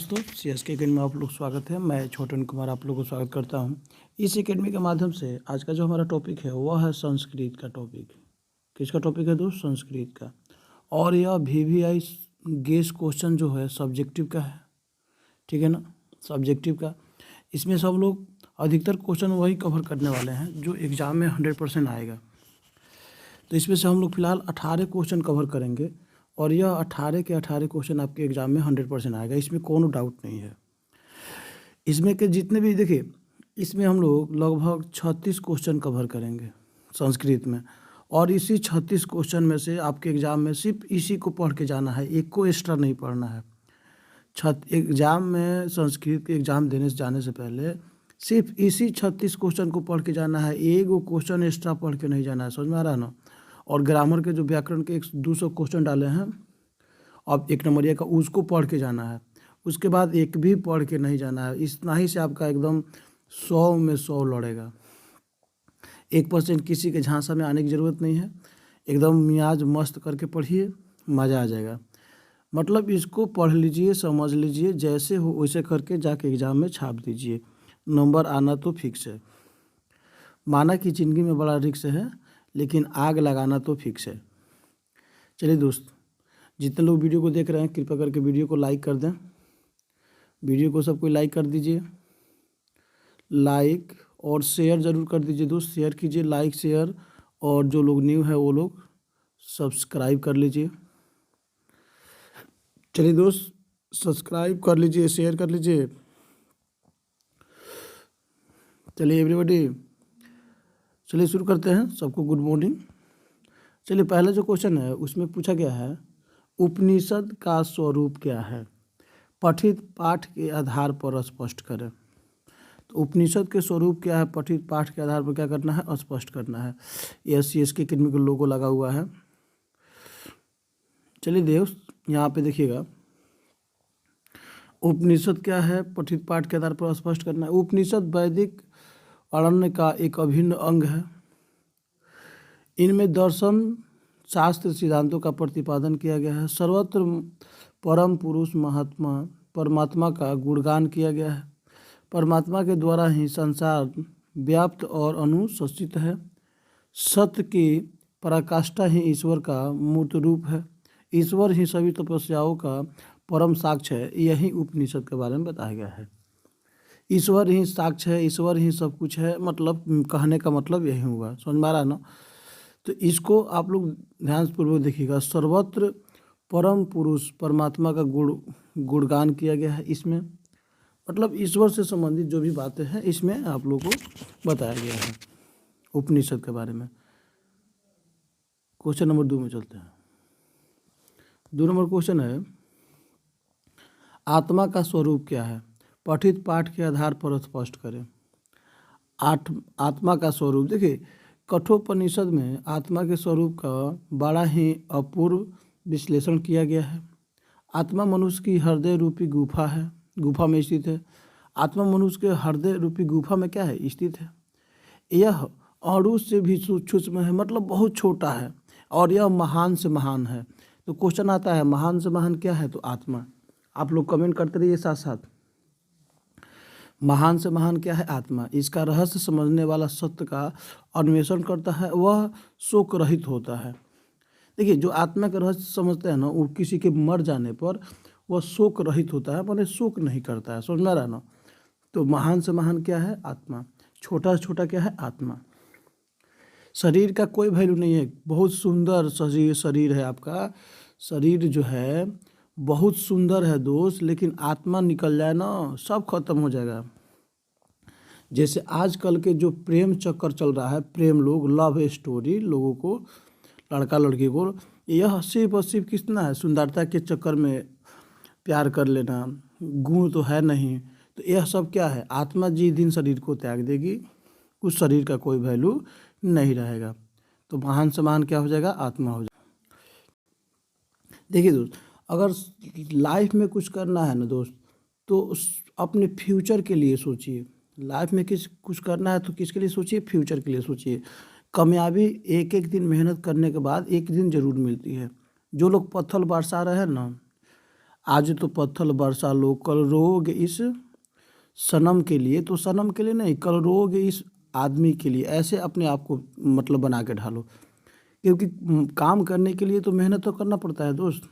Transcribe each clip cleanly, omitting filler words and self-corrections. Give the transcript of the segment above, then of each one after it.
दोस्तों, CSK academy में आप लोग स्वागत है। मैं छोटन कुमार आप लोगों को स्वागत करता हूं। इस अकेडमी के माध्यम से आज का जो हमारा टॉपिक है वह है संस्कृत का टॉपिक। किसका टॉपिक है दोस्त? संस्कृत का। और यह VVI गेस क्वेश्चन जो है सब्जेक्टिव का है, ठीक है ना, सब्जेक्टिव का। इसमें सब लोग अधिकतर क्वेश्चन वही कवर करने वाले हैं जो एग्ज़ाम में 100% आएगा। तो इसमें से हम लोग फिलहाल 18 क्वेश्चन कवर करेंगे और यह 18 के 18 क्वेश्चन आपके एग्ज़ाम में 100% आएगा, इसमें कोनो डाउट नहीं है। इसमें के जितने भी देखिए, इसमें हम लोग लगभग 36 क्वेश्चन कवर करेंगे संस्कृत में, और इसी 36 क्वेश्चन में से आपके एग्ज़ाम में सिर्फ इसी को पढ़ के जाना है, एक को एक्स्ट्रा नहीं पढ़ना है। एग्ज़ाम में संस्कृत के एग्ज़ाम देने से जाने से पहले सिर्फ इसी 36 क्वेश्चन को पढ़ के जाना है, एक वो क्वेश्चन एक्स्ट्रा पढ़ के नहीं जाना है। समझ में आ रहा है ना? और ग्रामर के जो व्याकरण के 200 क्वेश्चन डाले हैं, अब 1 नंबरिया का उसको पढ़ के जाना है। उसके बाद एक भी पढ़ के नहीं जाना है। इतना ही से आपका एकदम 100 में 100 लड़ेगा। 1% किसी के झांसा में आने की ज़रूरत नहीं है। एकदम मियाज मस्त करके पढ़िए, मज़ा आ जाएगा। मतलब इसको पढ़ लीजिए, समझ लीजिए, जैसे हो वैसे करके जाके एग्ज़ाम में छाप दीजिए। नंबर आना तो फिक्स है। माना कि ज़िंदगी में बड़ा रिस्क है, लेकिन आग लगाना तो फिक्स है। चलिए दोस्त, जितने लोग वीडियो को देख रहे हैं कृपया करके वीडियो को लाइक कर दें। वीडियो को सबको लाइक कर दीजिए, लाइक और शेयर ज़रूर कर दीजिए दोस्त। शेयर कीजिए, लाइक शेयर, और जो लोग न्यू है वो लोग सब्सक्राइब कर लीजिए। चलिए दोस्त, सब्सक्राइब कर लीजिए, शेयर कर लीजिए। चलिए एवरीबॉडी, चलिए शुरू करते हैं। सबको गुड मॉर्निंग। चलिए, पहला जो क्वेश्चन है उसमें पूछा गया है, उपनिषद का स्वरूप क्या है? पठित पाठ के आधार पर स्पष्ट करें। तो उपनिषद के स्वरूप क्या है, पठित पाठ के आधार पर क्या करना है? स्पष्ट करना है। यह CSK अकेडमी का लोगो लगा हुआ है। चलिए दोस्त, यहाँ पे देखिएगा, उपनिषद क्या है, पठित पाठ के आधार पर स्पष्ट करना है। उपनिषद वैदिक अरण्य का एक अभिन्न अंग है। इनमें दर्शन शास्त्र सिद्धांतों का प्रतिपादन किया गया है। सर्वत्र परम पुरुष महात्मा परमात्मा का गुणगान किया गया है। परमात्मा के द्वारा ही संसार व्याप्त और अनुशासित है। सत्य की पराकाष्ठा ही ईश्वर का मूर्त रूप है। ईश्वर ही सभी तपस्याओं का परम साक्ष्य है। यही उपनिषद के बारे में बताया गया है। ईश्वर ही साक्ष्य है, ईश्वर ही सब कुछ है, मतलब कहने का मतलब यही हुआ। समझ में आ रहा ना? तो इसको आप लोग ध्यानपूर्वक देखिएगा। सर्वत्र परम पुरुष परमात्मा का गुणगान किया गया है। इसमें मतलब ईश्वर से संबंधित जो भी बातें हैं इसमें आप लोगों को बताया गया है उपनिषद के बारे में। क्वेश्चन नंबर 2 में चलते हैं। 2 नंबर क्वेश्चन है, आत्मा का स्वरूप क्या है? पठित पाठ के आधार पर स्पष्ट करें। आत्मा का स्वरूप देखिए, कठोपनिषद में आत्मा के स्वरूप का बड़ा ही अपूर्व विश्लेषण किया गया है। आत्मा मनुष्य की हृदय रूपी गुफा है, गुफा में स्थित है। आत्मा मनुष्य के हृदय रूपी गुफा में क्या है? स्थित है। यह अणु से भी सूक्ष्म है, मतलब बहुत छोटा है, और यह महान से महान है। तो क्वेश्चन आता है, महान से महान क्या है? तो आत्मा। आप लोग कमेंट करते रहिए साथ साथ। महान से महान क्या है? आत्मा। इसका रहस्य समझने वाला सत्य का अन्वेषण करता है, वह शोक रहित होता है। देखिए, जो आत्मा का रहस्य समझते हैं ना, वो किसी के मर जाने पर वह शोक रहित होता है, माने शोक नहीं करता है। समझ में आ रहा ना? तो महान से महान क्या है? आत्मा। छोटा से छोटा क्या है? आत्मा। शरीर का कोई वैल्यू नहीं है। बहुत सुंदर शरीर है आपका, शरीर जो है बहुत सुंदर है दोस्त, लेकिन आत्मा निकल जाए ना, सब खत्म हो जाएगा। जैसे आजकल के जो प्रेम चक्कर चल रहा है, प्रेम लोग, लव स्टोरी लोगों को, लड़का लड़की को, यह सिर्फ और सिर्फ कितना है? सुंदरता के चक्कर में प्यार कर लेना, गुण तो है नहीं। तो यह सब क्या है? आत्मा जिस दिन शरीर को त्याग देगी, उस शरीर का कोई वैल्यू नहीं रहेगा। तो महान से महान क्या हो जाएगा? आत्मा हो जाएगा। देखिए दोस्त, अगर लाइफ में कुछ करना है ना दोस्त, तो अपने फ्यूचर के लिए सोचिए। लाइफ में कुछ करना है तो किसके लिए सोचिए? फ्यूचर के लिए सोचिए। कामयाबी एक एक दिन मेहनत करने के बाद एक दिन ज़रूर मिलती है। जो लोग पत्थर बरसा रहे हैं ना, आज तो पत्थर बरसा लो, कल रोग इस सनम के लिए, तो सनम के लिए नहीं, कल रोग इस आदमी के लिए, ऐसे अपने आप को मतलब बना के ढालो। क्योंकि काम करने के लिए तो मेहनत तो करना पड़ता है दोस्त।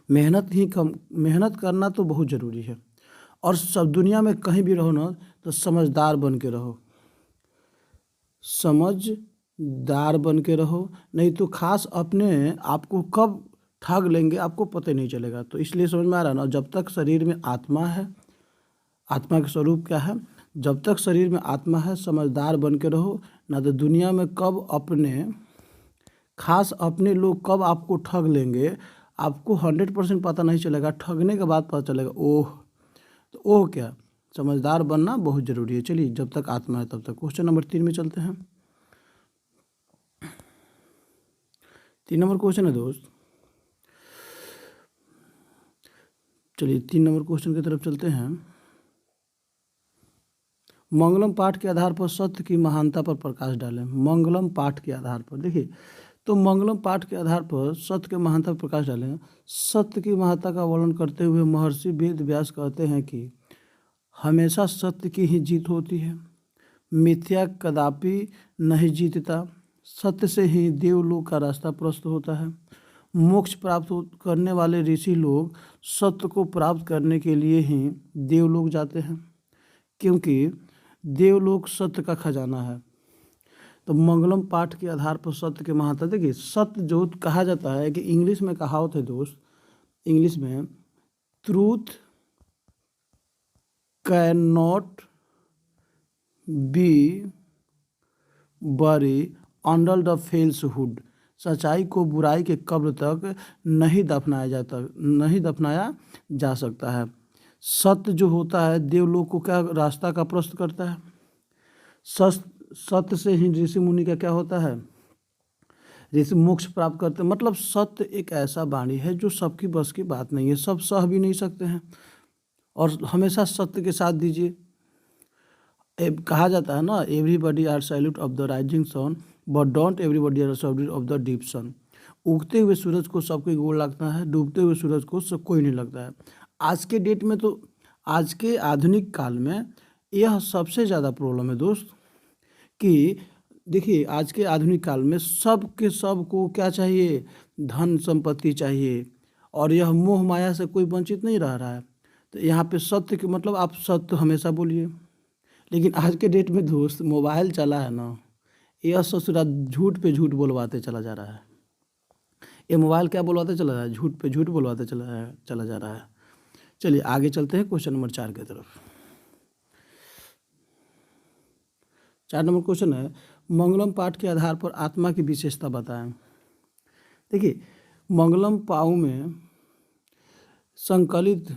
मेहनत करना तो बहुत ज़रूरी है। और सब दुनिया में कहीं भी रहो ना, तो समझदार बन के रहो, समझदार बन के रहो, नहीं तो खास अपने आपको कब ठग लेंगे आपको पता ही नहीं चलेगा। तो इसलिए समझ में आ रहा है ना, जब तक शरीर में आत्मा है, आत्मा का स्वरूप क्या है, जब तक शरीर में आत्मा है समझदार बन के रहो, ना तो दुनिया में कब अपने, खास अपने लोग कब आपको ठग लेंगे आपको 100% पता नहीं चलेगा, ठगने के बाद पता चलेगा ओह। तो ओह क्या, समझदार बनना बहुत ज़रूरी है। चलिए जब तक आत्मा है तब तक। क्वेश्चन नंबर 3 में चलते हैं। 3 नंबर क्वेश्चन है दोस्त, चलिए 3 नंबर क्वेश्चन की तरफ चलते हैं। मंगलम पाठ के आधार पर सत्य की महानता पर प्रकाश डालें। मंगलम पाठ के आधार पर देखिए, तो मंगलम पाठ के आधार पर सत्य के महानता पर प्रकाश डालें। सत्य की महत्ता का वर्णन करते हुए महर्षि वेद व्यास कहते हैं कि हमेशा सत्य की ही जीत होती है, मिथ्या कदापि नहीं जीतता। सत्य से ही देवलोक का रास्ता प्रशस्त होता है। मोक्ष प्राप्त करने वाले ऋषि लोग सत्य को प्राप्त करने के लिए ही देवलोक जाते हैं, क्योंकि देवलोक सत्य का खजाना है। तो मंगलम पाठ के आधार पर सत्य के महत्ता देखिए, सत्य जो कहा जाता है कि इंग्लिश में कहावत है दोस्त, इंग्लिश में ट्रूथ कैन नॉट बी बरी अंडर द फेल्सहुड। सच्चाई को बुराई के कब्र तक नहीं दफनाया जा सकता है। सत्य जो होता है देवलोक को क्या रास्ता का प्रशस्त करता है। सत्य से ही ऋषि मुनि का क्या होता है, ऋषि मोक्ष प्राप्त करते हैं। मतलब सत्य एक ऐसा वाणी है जो सबकी बस की बात नहीं है, सब सह भी नहीं सकते हैं। और हमेशा सत्य के साथ दीजिए। कहा जाता है ना, everybody are salute of the rising sun but don't everybody are salute of the deep sun. उगते हुए सूरज को सबको गोड़ लगता है, डूबते हुए सूरज को सब कोई नहीं लगता है। आज के डेट में तो, आज के आधुनिक काल में यह सबसे ज़्यादा प्रॉब्लम है दोस्त, कि देखिए आज के आधुनिक काल में सब के सब को क्या चाहिए, धन संपत्ति चाहिए, और यह मोह माया से कोई वंचित नहीं रह रहा है। तो यहाँ पे सत्य के मतलब आप सत्य हमेशा बोलिए। लेकिन आज के डेट में दोस्त मोबाइल चला है ना, यह ससुरा झूठ पे झूठ बोलवाते चला जा रहा है। ये मोबाइल क्या बोलवाते चला जा रहा है, झूठ पे झूठ बोलवाते चला जा रहा है। चलिए आगे चलते हैं क्वेश्चन नंबर 4 की तरफ। 4 नंबर क्वेश्चन है, मंगलम पाठ के आधार पर आत्मा की विशेषता बताएं। देखिए मंगलम पाऊ में संकलित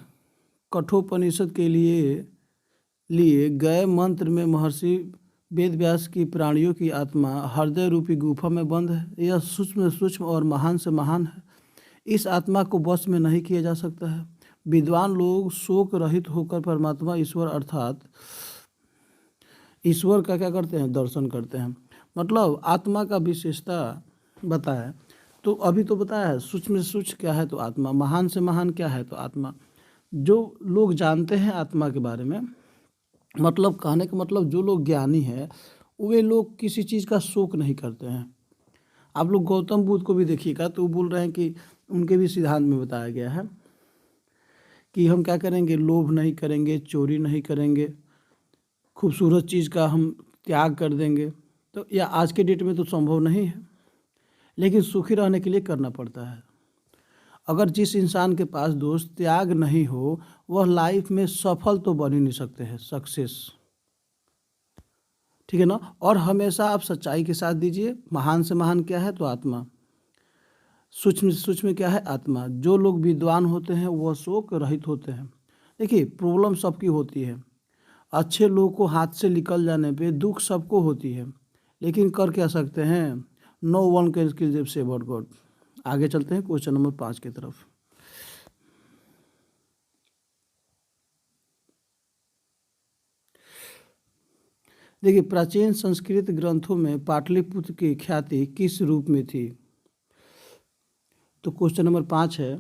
कठोपनिषद के लिए गए मंत्र में महर्षि वेदव्यास की प्राणियों की आत्मा हृदय रूपी गुफा में बंद है। यह सूक्ष्म और महान से महान है। इस आत्मा को वश में नहीं किया जा सकता है। विद्वान लोग शोक रहित होकर परमात्मा ईश्वर अर्थात ईश्वर का क्या करते हैं, दर्शन करते हैं। मतलब आत्मा का विशेषता बताया, तो अभी तो बताया है सूक्ष्म से सूक्ष्म क्या है तो आत्मा, महान से महान क्या है तो आत्मा। जो लोग जानते हैं आत्मा के बारे में, मतलब कहने का मतलब जो लोग ज्ञानी हैं वे लोग किसी चीज़ का शोक नहीं करते हैं। आप लोग गौतम बुद्ध को भी देखिएगा तो वो बोल रहे हैं कि उनके भी सिद्धांत में बताया गया है कि हम क्या करेंगे, लोभ नहीं करेंगे, चोरी नहीं करेंगे, खूबसूरत चीज़ का हम त्याग कर देंगे। तो यह आज के डेट में तो संभव नहीं है, लेकिन सुखी रहने के लिए करना पड़ता है। अगर जिस इंसान के पास दोस्त त्याग नहीं हो वह लाइफ में सफल तो बन ही नहीं सकते हैं, सक्सेस, ठीक है ना। और हमेशा आप सच्चाई के साथ दीजिए। महान से महान क्या है तो आत्मा, सूक्ष्म से सूक्ष्म क्या है आत्मा। जो लोग विद्वान होते हैं वह शोक रहित होते हैं। देखिए प्रॉब्लम सबकी होती है, अच्छे लोग को हाथ से निकल जाने पे दुख सबको होती है, लेकिन कर क्या सकते हैं, no one can kill them save God. आगे चलते हैं क्वेश्चन नंबर 5 की तरफ। देखिए प्राचीन संस्कृत ग्रंथों में पाटलिपुत्र की ख्याति किस रूप में थी। तो क्वेश्चन नंबर 5 है,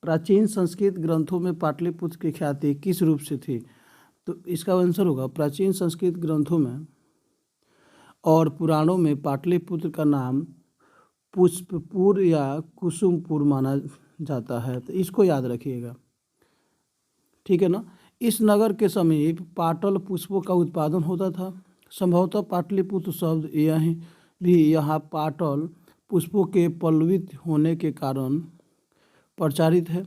प्राचीन संस्कृत ग्रंथों में पाटलिपुत्र की ख्याति किस रूप से थी? तो इसका आंसर होगा प्राचीन संस्कृत ग्रंथों में और पुराणों में पाटलिपुत्र का नाम पुष्पपुर या कुसुमपुर माना जाता है, तो इसको याद रखिएगा, ठीक है ना। इस नगर के समीप पाटल पुष्पों का उत्पादन होता था। संभवतः पाटलिपुत्र शब्द यही भी यहाँ पाटल पुष्पों के पल्लवित होने के कारण प्रचारित है।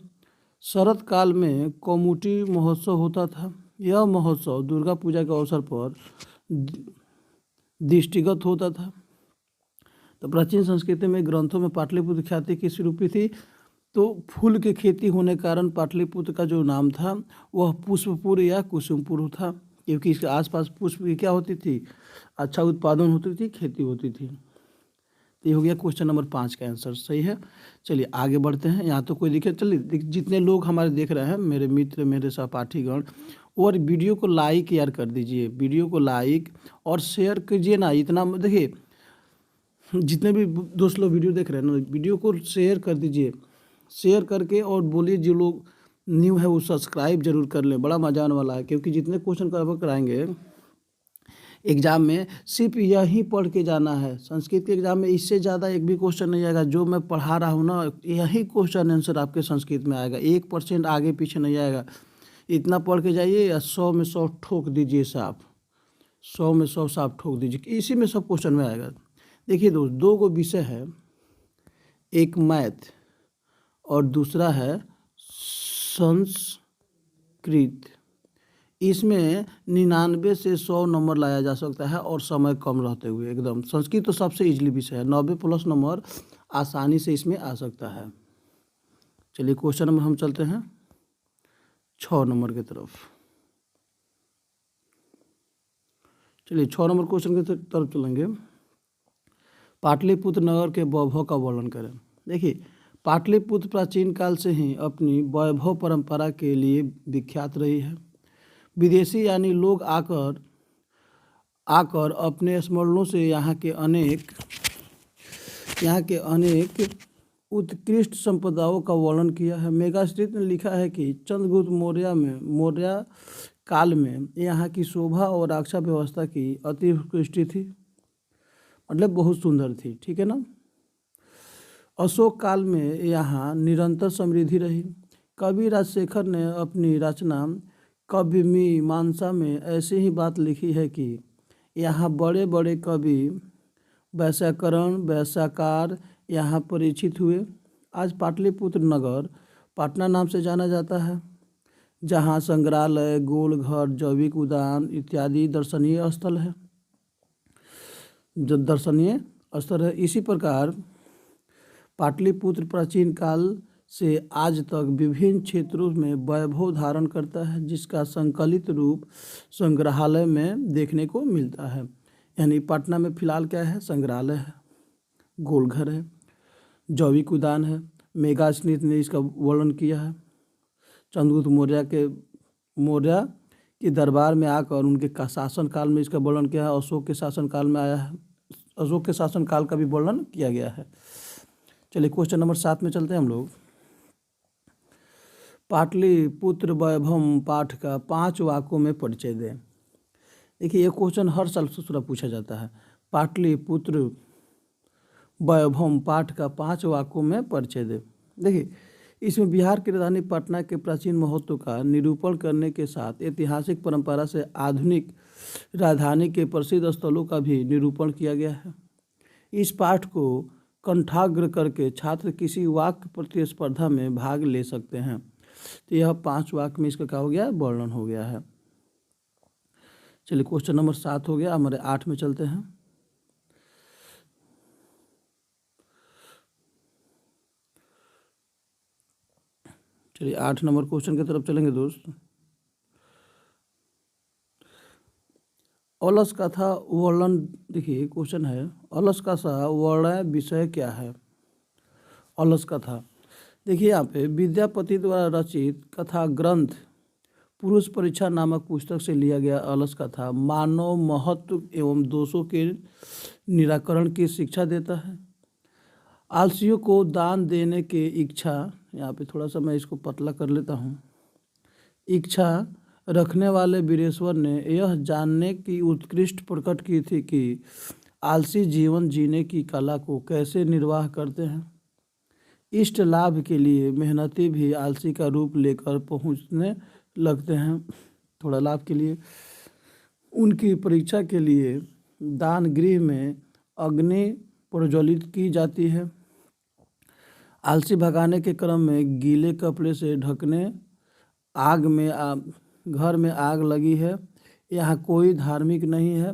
शरद काल में कौमुटी महोत्सव होता था। यह महोत्सव दुर्गा पूजा के अवसर पर दृष्टिगत होता था। तो प्राचीन संस्कृति में ग्रंथों में पाटलिपुत्र ख्याति किस रूपी थी? तो फूल की खेती होने के कारण पाटलिपुत्र का जो नाम था वह पुष्पपुर या कुसुमपुर था, क्योंकि इसके आसपास पुष्प की क्या होती थी, अच्छा उत्पादन होती थी, खेती होती थी। तो ये हो गया क्वेश्चन नंबर 5 का आंसर, सही है। चलिए आगे बढ़ते हैं। यहाँ तो कोई दिखे, चलिए जितने लोग हमारे देख रहे हैं, मेरे मित्र, मेरे सहपाठीगण, और वीडियो को लाइक यार कर दीजिए, वीडियो को लाइक और शेयर कीजिए ना। इतना देखिए, जितने भी दोस्त लोग वीडियो देख रहे हैं ना, वीडियो को शेयर कर दीजिए, शेयर करके, और बोलिए जो लोग न्यू है वो सब्सक्राइब जरूर कर लें। बड़ा मजा आने वाला है, क्योंकि जितने क्वेश्चन कवर कराएंगे एग्ज़ाम में सिर्फ यही पढ़ के जाना है। संस्कृत के एग्ज़ाम में इससे ज़्यादा एक भी क्वेश्चन नहीं आएगा। जो मैं पढ़ा रहा हूँ ना, यही क्वेश्चन आंसर आपके संस्कृत में आएगा, 1% आगे पीछे नहीं आएगा। इतना पढ़ के जाइए या 100 में 100 ठोक दीजिए साफ, 100 में 100 साफ ठोक दीजिए, इसी में सब क्वेश्चन में आएगा। देखिए दोस्त, 2 गो विषय है, एक मैथ और दूसरा है संस्कृत। इसमें 99 से 100 नंबर लाया जा सकता है, और समय कम रहते हुए एकदम। संस्कृत तो सबसे इजली विषय है, 90+ नंबर आसानी से इसमें आ सकता है। चलिए क्वेश्चन नंबर हम चलते हैं 6 नंबर की तरफ। चलिए 6 नंबर क्वेश्चन की तरफ चलेंगे। पाटलिपुत्र नगर के वैभव का वर्णन करें। देखिए, पाटलिपुत्र प्राचीन काल से ही अपनी वैभव परंपरा के लिए विख्यात रही है। विदेशी यानी लोग आकर अपने स्मरणों से यहाँ के अनेक उत्कृष्ट संपदाओं का वर्णन किया है। मेगास्थित ने लिखा है कि चंद्रगुप्त मौर्य काल में यहाँ की शोभा और रक्षा व्यवस्था की अति उत्कृष्ट थी, मतलब बहुत सुंदर थी, ठीक है ना। अशोक काल में यहाँ निरंतर समृद्धि रही। कवि राजशेखर ने अपनी रचना काव्यमीमांसा में ऐसी ही बात लिखी है कि यहाँ बड़े बड़े कवि वैयाकरण वैयाकार यहाँ परिचित हुए। आज पाटलिपुत्र नगर पटना नाम से जाना जाता है, जहाँ संग्रहालय, गोलघर, जैविक उद्यान इत्यादि दर्शनीय स्थल है। इसी प्रकार पाटलिपुत्र प्राचीन काल से आज तक विभिन्न क्षेत्रों में वैभव धारण करता है, जिसका संकलित रूप संग्रहालय में देखने को मिलता है। यानी पटना में फिलहाल क्या है, संग्रहालय है, गोलघर है, जैविक उद्यान है। मेगास्थित ने इसका वर्णन किया है। चंद्रगुप्त मौर्य के दरबार में आकर उनके शासनकाल में इसका वर्णन किया है। अशोक के शासनकाल में आया है, अशोक के शासनकाल का भी वर्णन किया गया है। चलिए क्वेश्चन नंबर 7 में चलते हैं हम लोग। पाटलिपुत्र वैभव पाठ का 5 वाक्यों में परिचय दें। देखिए, ये क्वेश्चन हर साल से पूछा जाता है। पाटलिपुत्र वैभव पाठ का 5 वाक्यों में परिचय दें। देखिए, इसमें बिहार की राजधानी पटना के प्राचीन महत्व का निरूपण करने के साथ ऐतिहासिक परंपरा से आधुनिक राजधानी के प्रसिद्ध स्थलों का भी निरूपण किया गया है। इस पाठ को कंठाग्र करके छात्र किसी वाक्य प्रतिस्पर्धा में भाग ले सकते हैं। तो यह 5 वाक्य में इसका क्या हो गया, वर्णन हो गया है। चलिए क्वेश्चन नंबर 7 हो गया, हमारे 8 में चलते हैं। चलिए 8 नंबर क्वेश्चन की तरफ चलेंगे दोस्त। अलस कथा वर्णन, देखिए क्वेश्चन है, अलस कथा वर्णन विषय क्या है। अलस कथा, देखिए यहाँ पे विद्यापति द्वारा रचित कथा ग्रंथ पुरुष परीक्षा नामक पुस्तक से लिया गया अलस कथा मानव महत्व एवं दोषों के निराकरण की शिक्षा देता है। आलसियों को दान देने की इच्छा यहाँ पे थोड़ा सा मैं इसको पतला कर लेता हूँ। इच्छा रखने वाले वीरेश्वर ने यह जानने की उत्कृष्ट प्रकट की थी कि आलसी जीवन जीने की कला को कैसे निर्वाह करते हैं। इष्ट लाभ के लिए मेहनती भी आलसी का रूप लेकर पहुंचने लगते हैं। थोड़ा लाभ के लिए उनकी परीक्षा के लिए दान गृह में अग्नि प्रज्वलित की जाती है। आलसी भगाने के क्रम में गीले कपड़े से ढकने घर में आग लगी है, यहाँ कोई धार्मिक नहीं है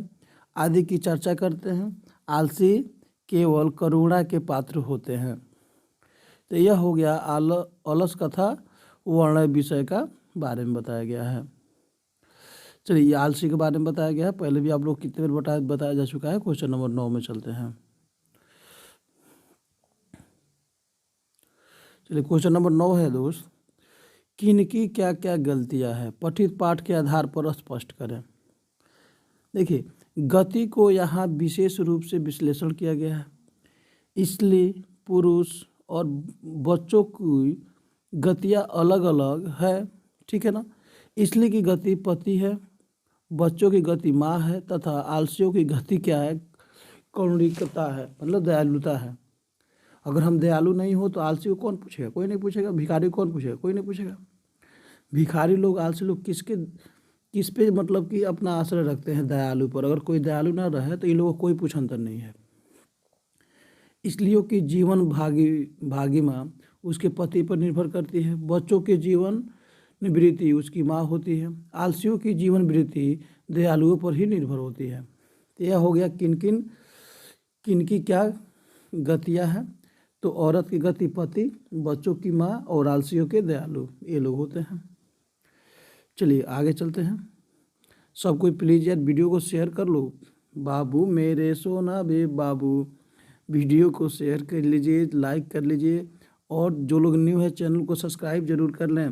आदि की चर्चा करते हैं। आलसी केवल करुणा के पात्र होते हैं। तो यह हो गया अलस कथा वर्णय विषय का बारे में बताया गया है। चलिए, ये आलसी के बारे में बताया गया है, पहले भी आप लोग कितने बार बताया जा चुका है। क्वेश्चन नंबर 9 में चलते हैं। चलिए, क्वेश्चन नंबर 9 है दोस्त, किनकी क्या क्या गलतियां हैं, पठित पाठ के आधार पर स्पष्ट करें। देखिए, गति को यहाँ विशेष रूप से विश्लेषण किया गया है। इसलिए पुरुष और बच्चों की गतियाँ अलग अलग है, ठीक है ना। इसलिए की गति पति है, बच्चों की गति माँ है, तथा आलसियों की गति क्या है, करुणिकता है, मतलब दयालुता है। अगर हम दयालु नहीं हो तो आलसी को कौन पूछेगा, कोई नहीं पूछेगा। भिखारी को कौन पूछेगा, कोई नहीं पूछेगा। भिखारी लोग, आलसी लोग किस पे मतलब कि अपना आश्रय रखते हैं, दयालु पर। अगर कोई दयालु ना रहे तो इन लोगों को कोई पूछंतर नहीं है। इसलिए कि जीवन भागी माँ उसके पति पर निर्भर करती है। बच्चों के जीवन वृत्ति उसकी माँ होती है। आलसियों की जीवन वृत्ति दयालुओं पर ही निर्भर होती है। तो यह हो गया किन की क्या गतियाँ हैं। तो औरत की गति पति, बच्चों की माँ और आलसियों के दयालु, ये लोग होते हैं। चलिए आगे चलते हैं। सब कोई प्लीज़ यार वीडियो को शेयर कर लो। बाबू मेरे सोना बे बाबू, वीडियो को शेयर कर लीजिए, लाइक कर लीजिए, और जो लोग न्यू है चैनल को सब्सक्राइब जरूर कर लें।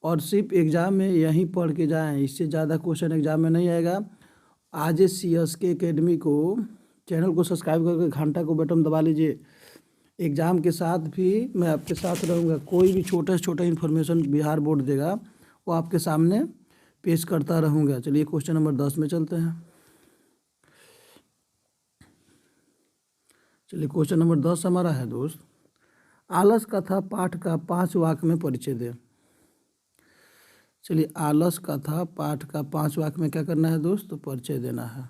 और सिर्फ एग्ज़ाम में यहीं पढ़ के जाएं, इससे ज़्यादा क्वेश्चन एग्ज़ाम में नहीं आएगा। आज CSK एकेडमी को चैनल को सब्सक्राइब करके घंटा को बटन दबा लीजिए। एग्ज़ाम के साथ भी मैं आपके साथ रहूँगा। कोई भी छोटा से छोटा इन्फॉर्मेशन बिहार बोर्ड देगा वो आपके सामने पेश करता रहूँगा। चलिए क्वेश्चन नंबर 10 में चलते हैं। चलिए क्वेश्चन नंबर 10 हमारा है दोस्त, आलस कथा पाठ का 5 वाक्य में परिचय दें। चलिए, आलस कथा पाठ का 5 वाक्य में क्या करना है दोस्त, तो परिचय देना है।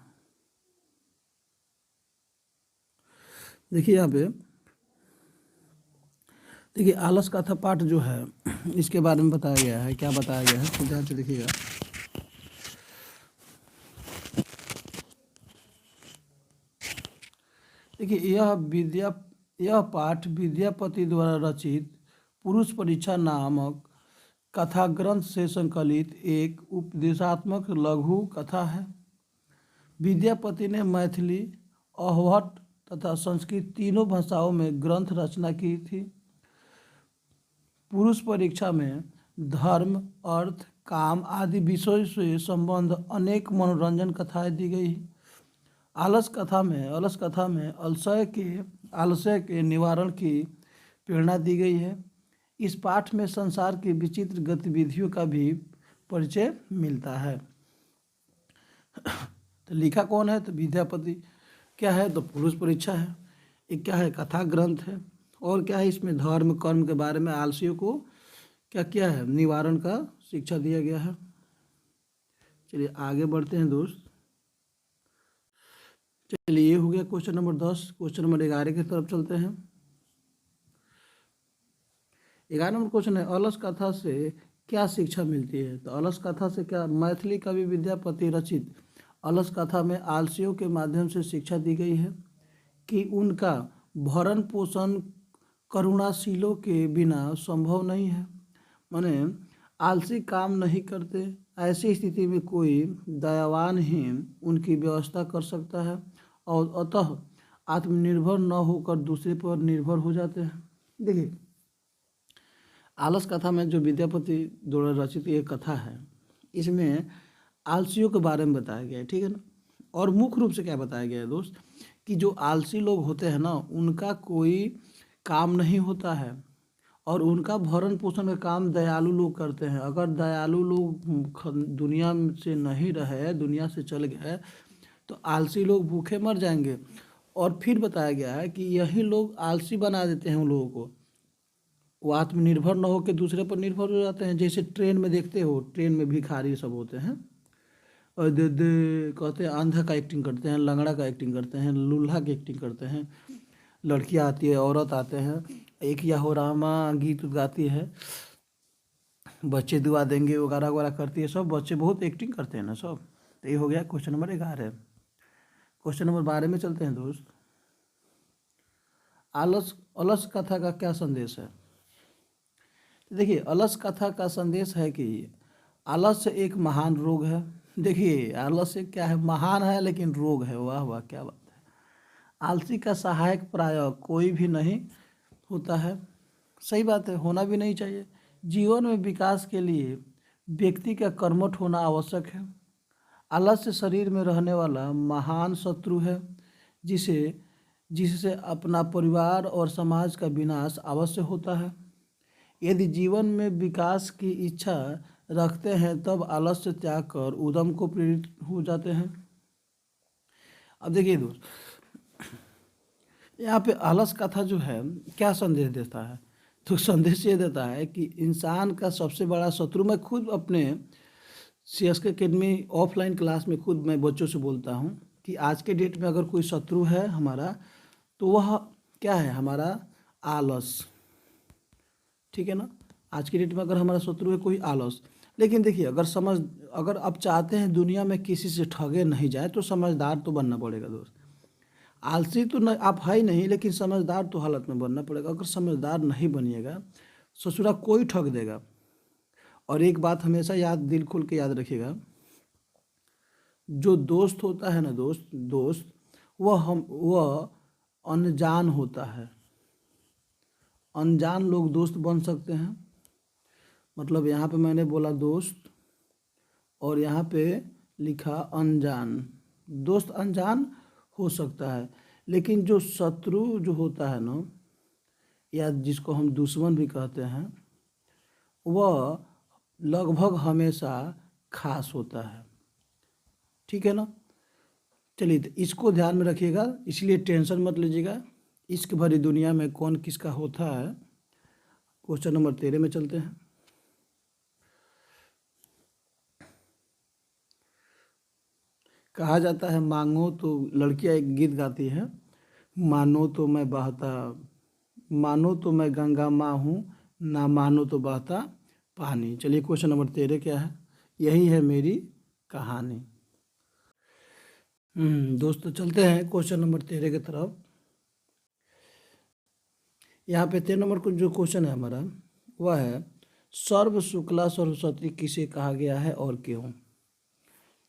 देखिए यहाँ पे, देखिए आलस कथा पाठ जो है इसके बारे में बताया गया है। क्या बताया गया है तो ध्यान से देखिएगा। देखिए यह पाठ विद्यापति द्वारा रचित पुरुष परीक्षा नामक कथा ग्रंथ से संकलित एक उपदेशात्मक लघु कथा है। विद्यापति ने मैथिली, अहोहट तथा संस्कृत तीनों भाषाओं में ग्रंथ रचना की थी। पुरुष परीक्षा में धर्म, अर्थ, काम आदि विषयों से संबंध अनेक मनोरंजन कथाएं दी गई। आलस कथा में आलस्य के निवारण की प्रेरणा दी गई है। इस पाठ में संसार की विचित्र गतिविधियों का भी परिचय मिलता है। तो लिखा कौन है, तो विद्यापति। क्या है, तो पुरुष परीक्षा है। एक क्या है, कथा ग्रंथ है। और क्या है, इसमें धर्म कर्म के बारे में आलसियों को क्या है, निवारण का शिक्षा दिया गया है। चलिए आगे बढ़ते हैं दोस्त। चलिए ये हो गया क्वेश्चन नंबर 10। क्वेश्चन नंबर 11 की तरफ चलते हैं। 11 नंबर क्वेश्चन है, अलस कथा से क्या शिक्षा मिलती है। तो अलस कथा से क्या, मैथिली कवि विद्यापति रचित अलस कथा में आलसियों के माध्यम से शिक्षा दी गई है कि उनका भरण पोषण करुणाशीलों के बिना संभव नहीं है। माने आलसी काम नहीं करते, ऐसी स्थिति में कोई दयावान ही उनकी व्यवस्था कर सकता है और अतः आत्मनिर्भर न होकर दूसरे पर निर्भर हो जाते हैं। देखिए आलस कथा में जो विद्यापति द्वारा रचित ये कथा है, इसमें आलसियों के बारे में बताया गया है, ठीक है ना। और मुख्य रूप से क्या बताया गया है दोस्त, कि जो आलसी लोग होते हैं ना, उनका कोई काम नहीं होता है और उनका भरण पोषण का काम दयालु लोग करते हैं। अगर दयालु लोग दुनिया से नहीं रहे, दुनिया से चल गए, तो आलसी लोग भूखे मर जाएंगे। और फिर बताया गया है कि यही लोग आलसी बना देते हैं उन लोगों को, वो आत्मनिर्भर न होकर दूसरे पर निर्भर हो जाते हैं। जैसे ट्रेन में देखते हो, ट्रेन में भिखारी सब होते हैं और दे दे कहते हैं, अंधा का एक्टिंग करते हैं, लंगड़ा का एक्टिंग करते हैं, लूल्हा की एक्टिंग करते हैं। लड़कियाँ आती है, औरत आते हैं, एक या हो रामा गीत गाती है, बच्चे दुआ देंगे वगैरह वगैरह करती है। सब बच्चे बहुत एक्टिंग करते हैं ना सब। तो ये हो गया क्वेश्चन नंबर 11। क्वेश्चन नंबर 12 में चलते हैं दोस्त। आलस अलस कथा का क्या संदेश है? देखिए, अलस कथा का संदेश है कि आलस्य एक महान रोग है। देखिए, आलस्य क्या है, महान है लेकिन रोग है। वाह वाह, क्या बात है। आलसी का सहायक प्रायः कोई भी नहीं होता है। सही बात है, होना भी नहीं चाहिए। जीवन में विकास के लिए व्यक्ति का कर्मठ होना आवश्यक है। आलस्य शरीर में रहने वाला महान शत्रु है, जिसे जिससे अपना परिवार और समाज का विनाश अवश्य होता है। यदि जीवन में विकास की इच्छा रखते हैं तब आलस्य त्याग कर उद्यम को प्रेरित हो जाते हैं। अब देखिए दोस्त, यहाँ पे आलस कथा जो है क्या संदेश देता है? तो संदेश ये देता है कि इंसान का सबसे बड़ा शत्रु, मैं खुद अपने CSK अकेडमी ऑफलाइन क्लास में खुद मैं बच्चों से बोलता हूँ कि आज के डेट में अगर कोई शत्रु है हमारा, तो वह क्या है? हमारा आलस। ठीक है ना? आज की डेट में अगर हमारा शत्रु है कोई आलस। लेकिन देखिए, अगर आप चाहते हैं दुनिया में किसी से ठगे नहीं जाए, तो समझदार तो बनना पड़ेगा दोस्त। आलसी तो न आप है ही नहीं, लेकिन समझदार तो हालत में बनना पड़ेगा। अगर समझदार नहीं बनिएगा, ससुरा कोई ठग देगा। और एक बात हमेशा याद, दिल खोल के याद रखिएगा, जो दोस्त होता है ना दोस्त, वह अनजान होता है। अनजान लोग दोस्त बन सकते हैं। मतलब यहाँ पे मैंने बोला दोस्त और यहाँ पे लिखा अनजान। दोस्त अनजान हो सकता है, लेकिन जो शत्रु जो होता है ना, या जिसको हम दुश्मन भी कहते हैं, वह लगभग हमेशा खास होता है। ठीक है ना? चलिए, तो इसको ध्यान में रखिएगा, इसलिए टेंशन मत लीजिएगा। इश्क भरी दुनिया में कौन किसका होता है। क्वेश्चन नंबर 13 में चलते हैं। कहा जाता है, मांगो तो, लड़कियां एक गीत गाती है, मानो तो मैं बहता, मानो तो मैं गंगा माँ हूँ, ना मानो तो बहता पानी। चलिए, क्वेश्चन नंबर 13 क्या है? यही है मेरी कहानी। दोस्तों, चलते हैं क्वेश्चन नंबर 13 की तरफ। यहाँ पे 13 नंबर को जो क्वेश्चन है हमारा, वह है, सर्व शुक्ला सरस्वती किसे कहा गया है और क्यों?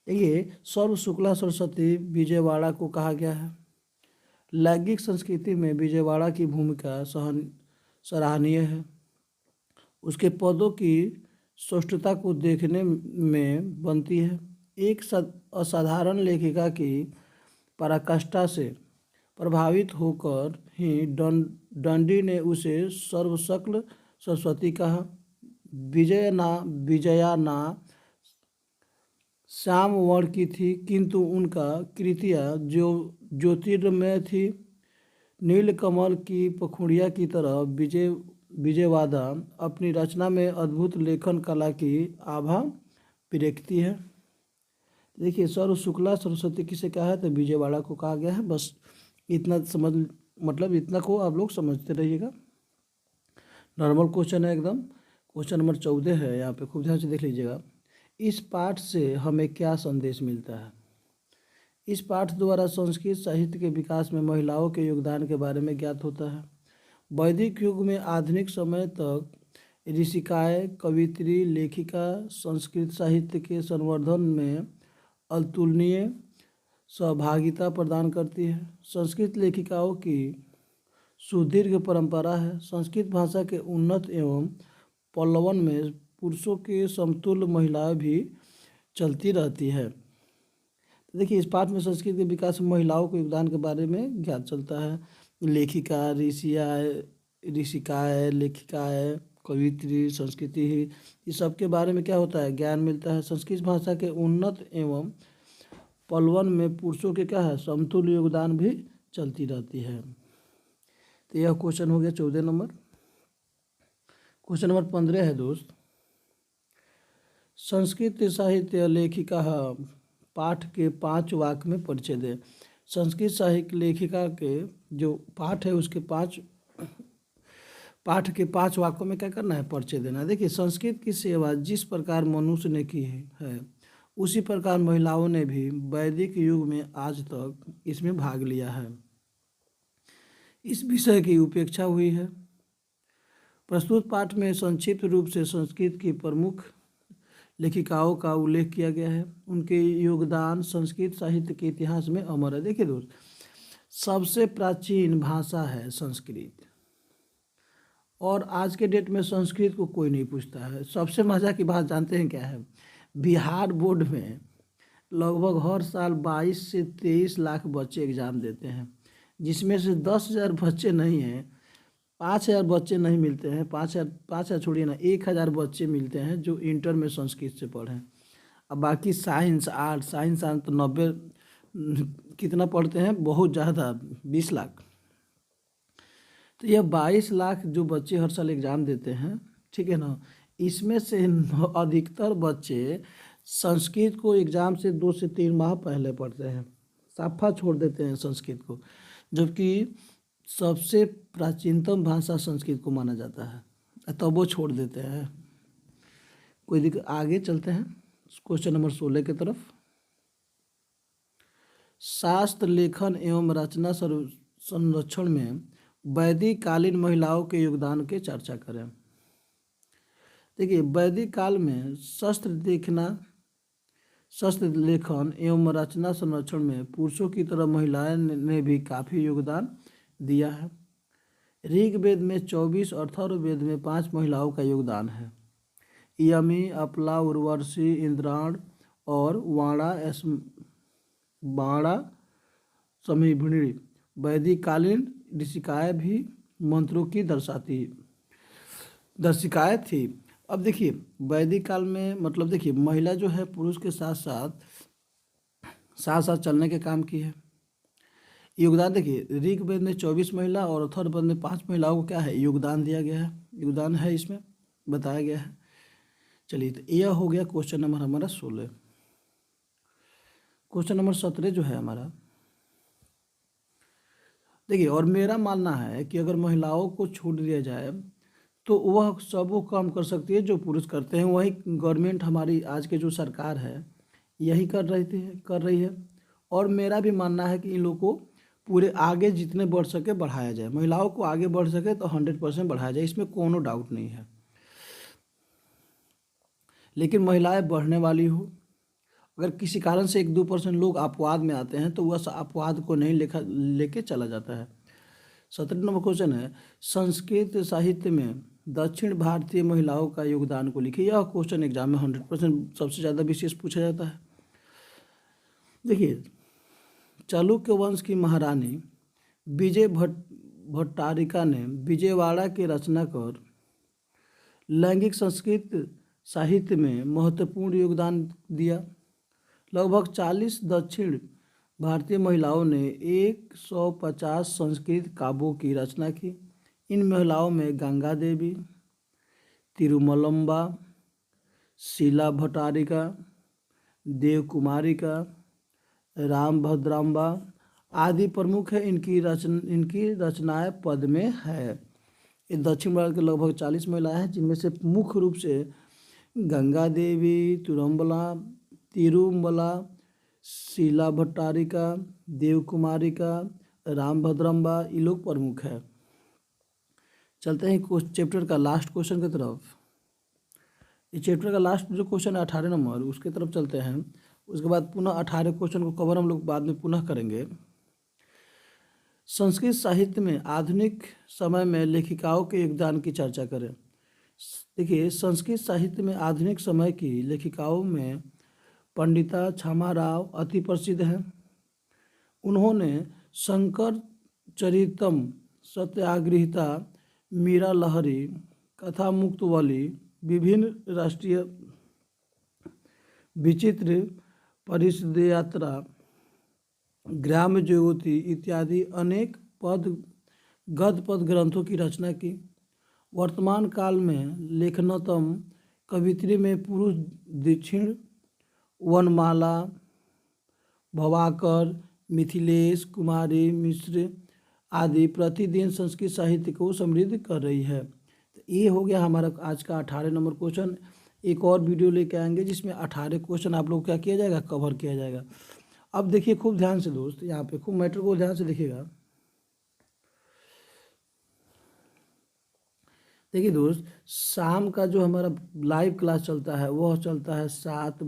देखिए, सर्व शुक्ला सरस्वती विजयवाड़ा को कहा गया है। लैंगिक संस्कृति में विजयवाड़ा की भूमिका सराहनीय है। उसके पदों की स्पष्टता को देखने में बनती है। एक असाधारण लेखिका की पराकाष्ठा से प्रभावित होकर ही दंडी ने उसे सर्वशक्ल सरस्वती कहा। विजया ना श्याम वर्ण की थी, किंतु उनका कृतियाँ जो ज्योतिर्मय थी। नीलकमल की पखुड़िया की तरह विजयवाड़ा अपनी रचना में अद्भुत लेखन कला की आभा बिखेरती है। देखिए, सर्व शुक्ला सरस्वती किसे कहा है? तो विजयवाड़ा को कहा गया है। बस इतना समझ, मतलब इतना को आप लोग समझते रहिएगा। नॉर्मल क्वेश्चन है एकदम। क्वेश्चन नंबर 14 है, यहाँ पे खूब ध्यान से देख लीजिएगा। इस पाठ से हमें क्या संदेश मिलता है? इस पाठ द्वारा संस्कृत साहित्य के विकास में महिलाओं के योगदान के बारे में ज्ञात होता है। वैदिक युग में आधुनिक समय तक ऋषिकाएँ, कवियत्री, लेखिका संस्कृत साहित्य के संवर्धन में अतुलनीय सहभागिता प्रदान करती है। संस्कृत लेखिकाओं की सुदीर्घ परंपरा है। संस्कृत भाषा के उन्नत एवं पल्लवन में पुरुषों के समतुल्य महिलाएं भी चलती रहती है। देखिए, इस पाठ में संस्कृत के विकास में महिलाओं के योगदान के बारे में ज्ञात चलता है। लेखिका, ऋषियाँ, ऋषिकाएँ, लेखिकाएँ, कवियत्री, संस्कृति ही, इस सब के बारे में क्या होता है, ज्ञान मिलता है। संस्कृत भाषा के उन्नत एवं पलवन में पुरुषों के क्या है, समतुल्य योगदान भी चलती रहती है। तो यह क्वेश्चन हो गया 14 नंबर। क्वेश्चन नंबर 15 है दोस्त, संस्कृत साहित्य लेखिका पाठ के 5 वाक्य में परिचय दें। संस्कृत साहित्य लेखिका के जो पाठ है उसके पाठ के 5 वाक्यों में क्या करना है, परिचय देना है। देखिए, संस्कृत की सेवा जिस प्रकार मनुष्य ने की है उसी प्रकार महिलाओं ने भी वैदिक युग में आज तक इसमें भाग लिया है। इस विषय की उपेक्षा हुई है। प्रस्तुत पाठ में संक्षिप्त रूप से संस्कृत की प्रमुख लेखिकाओं का उल्लेख किया गया है। उनके योगदान संस्कृत साहित्य के इतिहास में अमर है। देखिए दोस्त, सबसे प्राचीन भाषा है संस्कृत, और आज के डेट में संस्कृत को कोई नहीं पूछता है। सबसे मज़ा की बात जानते हैं क्या है, बिहार बोर्ड में लगभग हर साल 22 से 23 लाख बच्चे एग्ज़ाम देते हैं, जिसमें से 10,000 बच्चे नहीं हैं, 5,000 बच्चे नहीं मिलते हैं, 5,000 छोड़िए ना, 1,000 बच्चे मिलते हैं जो इंटर में संस्कृत से पढ़ें। अब बाकी साइंस आर्ट तो 90 कितना पढ़ते हैं, बहुत ज़्यादा, 20 लाख। तो यह 22 लाख जो बच्चे हर साल एग्ज़ाम देते हैं, ठीक है ना, इसमें से अधिकतर बच्चे संस्कृत को एग्ज़ाम से 2 से 3 माह पहले पढ़ते हैं, साफा छोड़ देते हैं संस्कृत को, जबकि सबसे प्राचीनतम भाषा संस्कृत को माना जाता है, तब वो छोड़ देते हैं। कोई दिक्कत, आगे चलते हैं क्वेश्चन नंबर 16 की तरफ। शास्त्र लेखन एवं रचना संरक्षण में वैदिक कालीन महिलाओं के योगदान की चर्चा करें। देखिए, वैदिक काल में शस्त्र लेखन एवं रचना संरक्षण में पुरुषों की तरह महिलाएं ने भी काफ़ी योगदान दिया है। ऋग्वेद में 24, अथर्ववेद में 5 महिलाओं का योगदान है। यमी, अपला, उर्वशी, इंद्राण और वाणा समीभिणी वैदिक कालीन ऋषिकाएँ भी मंत्रों की दर्शिकाएँ थी। अब देखिए, वैदिक काल में मतलब देखिए, महिला जो है पुरुष के साथ साथ चलने के काम की है। योगदान देखिए, ऋग्वेद में 24 महिला और अथर्ववेद में 5 महिलाओं को क्या है, योगदान दिया गया है, योगदान है इसमें बताया गया है। चलिए, तो यह हो गया क्वेश्चन नंबर हमारा 16। क्वेश्चन नंबर 17 जो है हमारा, देखिए, और मेरा मानना है कि अगर महिलाओं को छूट दिया जाए तो वह सब वो काम कर सकती है जो पुरुष करते हैं। वही गवर्नमेंट हमारी आज के जो सरकार है यही कर रही है। और मेरा भी मानना है कि इन लोगों को पूरे आगे जितने बढ़ सके बढ़ाया जाए, महिलाओं को आगे बढ़ सके तो 100% बढ़ाया जाए, इसमें कोनो डाउट नहीं है। लेकिन महिलाएं बढ़ने वाली हो, अगर किसी कारण से 1-2% लोग अपवाद में आते हैं तो वह अपवाद को नहीं लेके चला जाता है। 17 नंबर क्वेश्चन है, संस्कृत साहित्य में दक्षिण भारतीय महिलाओं का योगदान को लिखिए। यह क्वेश्चन एग्जाम में 100% सबसे ज़्यादा विशेष पूछा जाता है। देखिए, चालुक्य वंश की महारानी विजय भट्टारिका ने विजयवाड़ा की रचना कर लैंगिक संस्कृत साहित्य में महत्वपूर्ण योगदान दिया। लगभग 40 दक्षिण भारतीय महिलाओं ने 150 संस्कृत काव्यों की रचना की। इन महिलाओं में गंगा देवी, तिरुमलम्बा, शीला भट्टारिका, देवकुमारिका, रामभद्राम्बा आदि प्रमुख है। इनकी रचनाएं पद में है। ये दक्षिण भारत के लगभग 40 महिलाएं हैं, जिनमें से मुख्य रूप से गंगा देवी, तिरुमला, शीला भट्टारिका, देवकुमारिका, रामभद्राम्बा, ये लोग प्रमुख है। चलते हैं चैप्टर का लास्ट क्वेश्चन की तरफ। इस चैप्टर का लास्ट जो क्वेश्चन है 18 नंबर, उसके तरफ चलते हैं। उसके बाद पुनः 18 क्वेश्चन को कवर हम लोग बाद में पुनः करेंगे। संस्कृत साहित्य में आधुनिक समय में लेखिकाओं के योगदान की चर्चा करें। देखिए, संस्कृत साहित्य में आधुनिक समय की लेखिकाओं में पंडिता क्षमा राव अति प्रसिद्ध हैं। उन्होंने शंकर चरितम, सत्याग्रहिता, मीरा लहरी, कथा मुक्तवली, विभिन्न राष्ट्रीय विचित्र परिषद यात्रा, ग्राम ज्योति इत्यादि अनेक गद्य पद ग्रंथों की रचना की। वर्तमान काल में लेखनतम कवित्री में पुरुष दक्षिण, वनमाला, भवाकर, मिथिलेश कुमारी मिश्र आदि प्रतिदिन संस्कृत साहित्य को समृद्ध कर रही है। तो ये हो गया हमारा आज का 18 नंबर क्वेश्चन। एक और वीडियो लेके आएंगे जिसमें 18 क्वेश्चन आप लोग क्या किया जाएगा, कवर किया जाएगा। अब देखिए खूब ध्यान से दोस्त, यहाँ पे खूब मैटर को ध्यान से देखिएगा। देखिए दोस्त, शाम का जो हमारा लाइव क्लास चलता है वह चलता है 7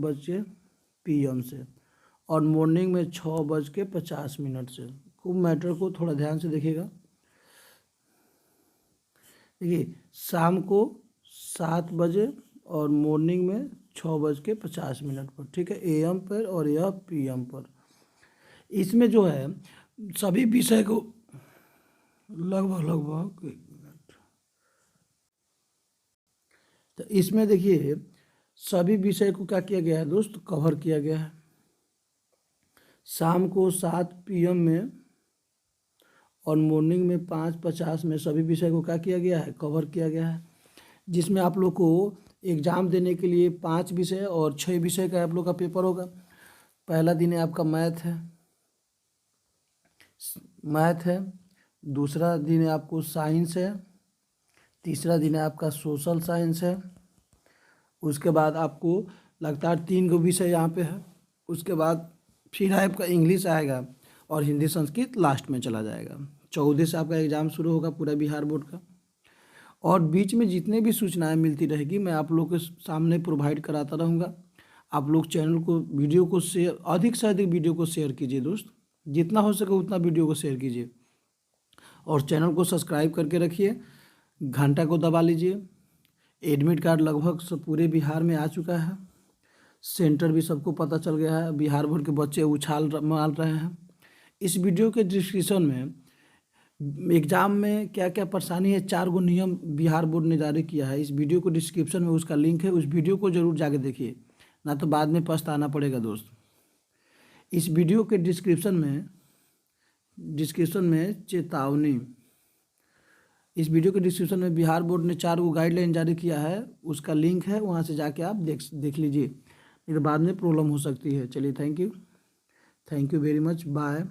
PM से, और मॉर्निंग में 6:50 से। खूब मैटर को थोड़ा ध्यान से देखिएगा। देखिए शाम को 7 बजे और मॉर्निंग में 6:50 पर, ठीक है, AM पर, और यह PM पर। इसमें जो है सभी विषय को लगभग एक मिनट, तो इसमें देखिए सभी विषय को क्या किया गया है दोस्त, कवर किया गया है। शाम को 7 PM में और मॉर्निंग में 5:50 में सभी विषय को क्या किया गया है, कवर किया गया है। जिसमें आप लोग को एग्ज़ाम देने के लिए 5 विषय और 6 विषय का आप लोग का पेपर होगा। पहला दिन है आपका मैथ है, दूसरा दिन है आपको साइंस है, तीसरा दिन है आपका सोशल साइंस है, उसके बाद आपको लगातार 3 विषय यहाँ पे है। उसके बाद फिर आपका इंग्लिश आएगा और हिंदी संस्कृत लास्ट में चला जाएगा। 14 से आपका एग्ज़ाम शुरू होगा पूरा बिहार बोर्ड का। और बीच में जितने भी सूचनाएं मिलती रहेगी मैं आप लोग के सामने प्रोवाइड कराता रहूँगा। आप लोग चैनल को, वीडियो को शेयर, अधिक से अधिक वीडियो को शेयर कीजिए दोस्त, जितना हो सके उतना वीडियो को शेयर कीजिए, और चैनल को सब्सक्राइब करके रखिए, घंटा को दबा लीजिए। एडमिट कार्ड लगभग सब पूरे बिहार में आ चुका है, सेंटर भी सबको पता चल गया है, बिहार बोर्ड के बच्चे उछाल मार रहे हैं। इस वीडियो के डिस्क्रिप्शन में एग्ज़ाम में क्या क्या परेशानी है, 4 नियम बिहार बोर्ड ने जारी किया है। इस वीडियो को डिस्क्रिप्शन में उसका लिंक है, उस वीडियो को ज़रूर जाके देखिए, ना तो बाद में पछताना पड़ेगा दोस्त। इस वीडियो के डिस्क्रिप्शन में चेतावनी, इस वीडियो के डिस्क्रिप्शन में बिहार बोर्ड ने 4 गाइडलाइन जारी किया है, उसका लिंक है, वहाँ से जाके आप देख लीजिए, नहीं तो बाद में प्रॉब्लम हो सकती है। चलिए thank you very much, bye.